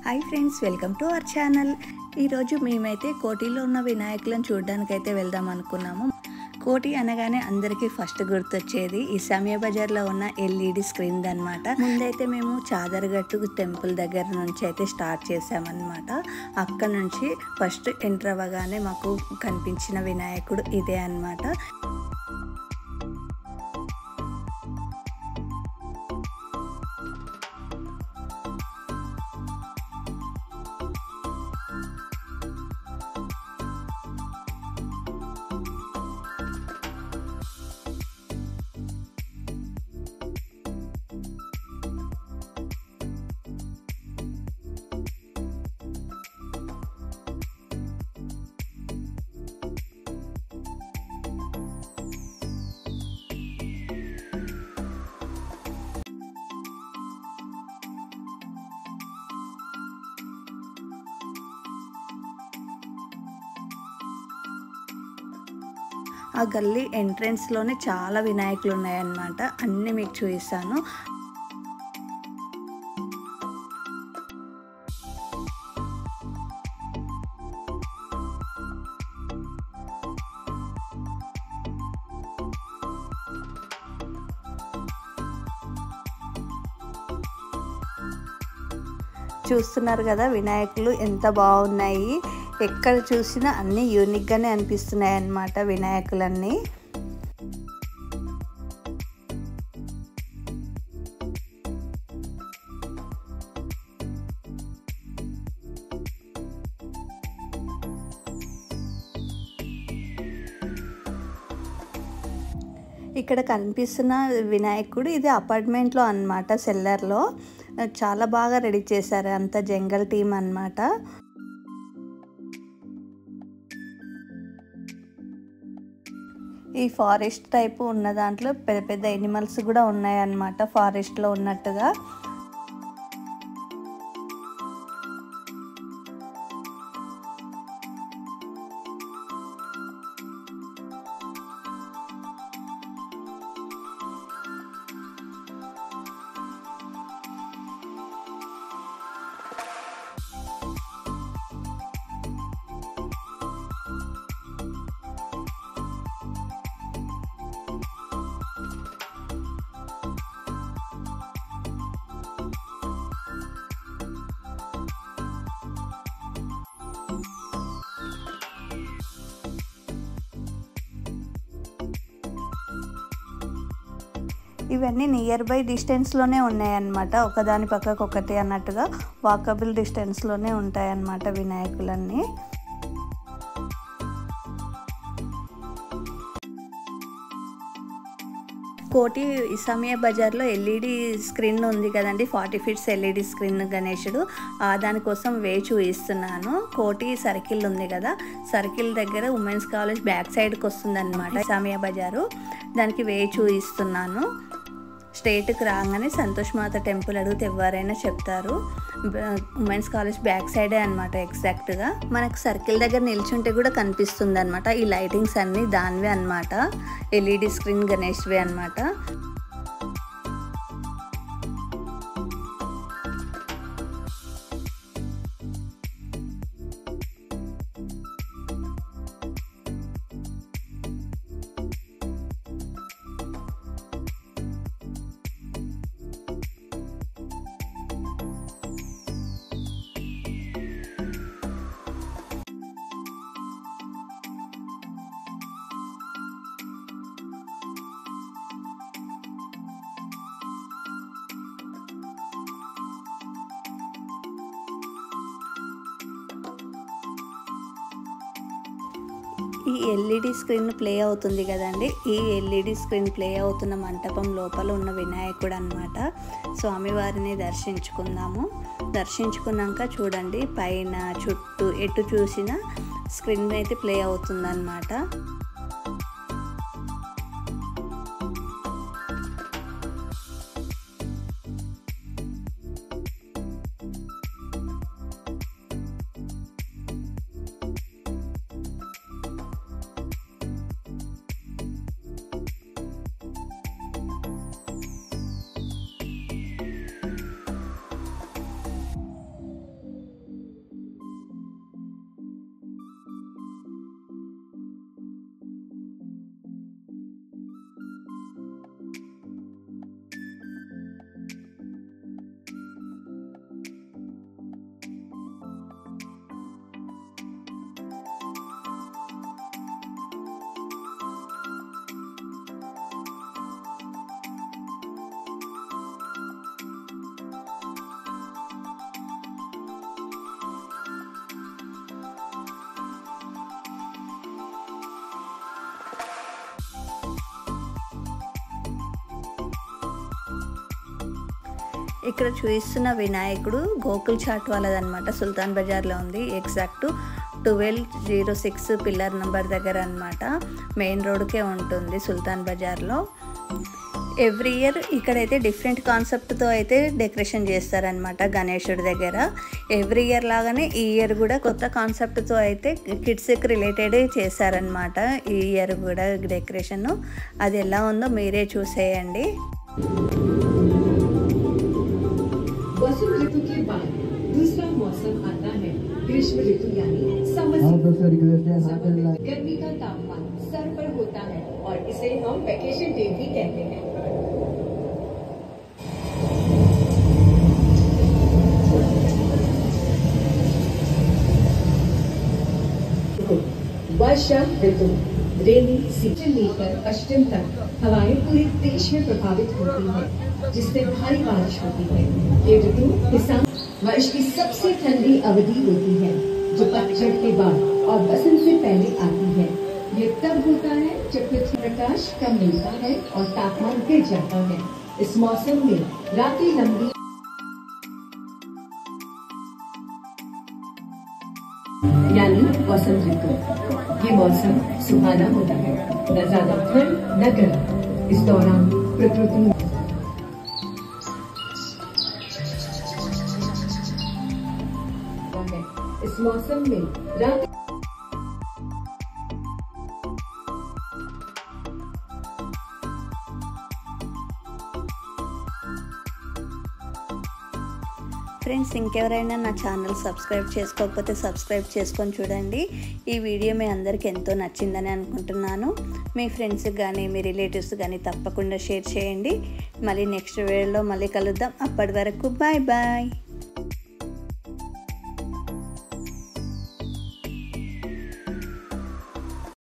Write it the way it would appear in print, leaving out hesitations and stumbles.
Hi friends, welcome to our channel. ఈరోజు మేమైతే కోటిలో ఉన్న వినాయకులను చూడడానికైతే వెళ్దాం అనుకున్నాము. కోటి అనగానే అందరికీ ఫస్ట్ గుర్తొచ్చేది ఈ సమయ బజార్లో ఉన్న ఎల్ఈడి స్క్రీన్ అనమాట. ముందైతే మేము చాదరగట్టు టెంపుల్ దగ్గర నుంచి అయితే స్టార్ట్ చేసామన్నమాట. అక్కడ నుంచి ఫస్ట్ ఎంటర్ అవ్వగానే మాకు కనిపించిన వినాయకుడు ఇదే అన్నమాట. ఆ గల్లీ ఎంట్రన్స్లోనే చాలా వినాయకులు ఉన్నాయన్నమాట. అన్నీ మీకు చూపిస్తాను. చూస్తున్నారు కదా వినాయకులు ఎంత బాగున్నాయి. ఎక్కడ చూసినా అన్నీ యూనిక్గానే అనిపిస్తున్నాయి అన్నమాట వినాయకులన్నీ. ఇక్కడ కనిపిస్తున్న వినాయకుడు ఇది అపార్ట్మెంట్లో అన్నమాట, సెల్లర్లో. చాలా బాగా రెడీ చేశారు, అంత జంగల్ టీమ్ అన్నమాట. ఈ ఫారెస్ట్ టైపు ఉన్న దాంట్లో పెద్ద పెద్ద ఎనిమల్స్ కూడా ఉన్నాయన్నమాట, ఫారెస్ట్లో ఉన్నట్టుగా. ఇవన్నీ నియర్ బై డిస్టెన్స్లోనే ఉన్నాయన్నమాట, ఒకదాని పక్కకు ఒకటి అన్నట్టుగా వాకబుల్ డిస్టెన్స్లోనే ఉంటాయన్నమాట వినాయకులన్నీ. కోటి సమయ బజార్లో ఎల్ఈడి స్క్రీన్ ఉంది కదండి, 40 ఫీట్స్ ఎల్ఈడి స్క్రీన్ గణేశుడు. దానికోసం వే చూపిస్తున్నాను. కోటి సర్కిల్ ఉంది కదా, సర్కిల్ దగ్గర ఉమెన్స్ కాలేజ్ బ్యాక్ సైడ్కి వస్తుంది అనమాట సమయ బజారు. దానికి వే చూపిస్తున్నాను. స్ట్రైట్కి రాగానే సంతోష్ మాత టెంపుల్ అడిగితే ఎవరైనా చెప్తారు. ఉమెన్స్ కాలేజ్ బ్యాక్ సైడే అనమాట ఎగ్జాక్ట్గా. మనకు సర్కిల్ దగ్గర నిల్చుంటే కూడా కనిపిస్తుంది అనమాట. ఈ లైటింగ్స్ అన్నీ దానివే అనమాట, ఎల్ఈడి స్క్రీన్ గణేష్వే అనమాట. ఈ ఎల్ఈడి స్క్రీన్ ప్లే అవుతుంది కదండి, ఈ ఎల్ఈడి స్క్రీన్ ప్లే అవుతున్న మంటపం లోపల ఉన్న వినాయకుడు అన్నమాట. స్వామివారిని దర్శించుకుందాము. దర్శించుకున్నాక చూడండి, పైన చుట్టూ ఎటు చూసినా స్క్రీన్ అయితే ప్లే అవుతుందన్నమాట. ఇక్కడ చూపిస్తున్న వినాయకుడు గోకుల్ చాట్ వాళ్ళదనమాట, సుల్తాన్ బజార్లో ఉంది. ఎగ్జాక్ట్ 1206 పిల్లర్ నెంబర్ దగ్గర అనమాట. మెయిన్ రోడ్కే ఉంటుంది సుల్తాన్ బజార్లో. ఎవ్రీ ఇయర్ ఇక్కడైతే డిఫరెంట్ కాన్సెప్ట్తో అయితే డెకరేషన్ చేస్తారనమాట గణేశుడి దగ్గర. ఎవ్రీ ఇయర్ లాగానే ఈ ఇయర్ కూడా కొత్త కాన్సెప్ట్తో అయితే కిడ్స్కి రిలేటెడ్ చేశారనమాట. ఈ ఇయర్ కూడా డెకరేషన్ అది ఎలా ఉందో మీరే చూసేయండి. वसंत ऋतु के बाद दूसरा मौसम आता है, ग्रीष्म ऋतु यानी समर। गर्मी का तापमान सर पर होता है और इसे हम वेकेशन डे भी कहते हैं। वर्षा ऋतु रेनी सीजन लेकर पश्चिम तक हवाएं पूरे देश में प्रभावित होती हैं, जिससे भारी बारिश होती है। ये ऋतु किसान वर्ष की सबसे ठंडी अवधि होती है, जो पतझड़ के बाद और बसंत से पहले आती है। ये तब होता है जब पृथ्वी प्रकाश कम मिलता है और तापमान गिर जाता है। इस मौसम में रातें लंबी यानी वसंत ऋतु। ये मौसम सुहाना होता है, न ज्यादा ठंड न गर्म। इस दौरान प्रकृति है। इस मौसम में रात ఫ్రెండ్స్, ఇంకెవరైనా నా ఛానల్ సబ్స్క్రైబ్ చేసుకోకపోతే సబ్స్క్రైబ్ చేసుకొని చూడండి. ఈ వీడియో మీ అందరికీ ఎంతో నచ్చిందని అనుకుంటున్నాను. మీ ఫ్రెండ్స్కి కానీ మీ రిలేటివ్స్ కానీ తప్పకుండా షేర్ చేయండి. మళ్ళీ నెక్స్ట్ వీడియోలో మళ్ళీ కలుద్దాం. అప్పటి వరకు బాయ్ బాయ్.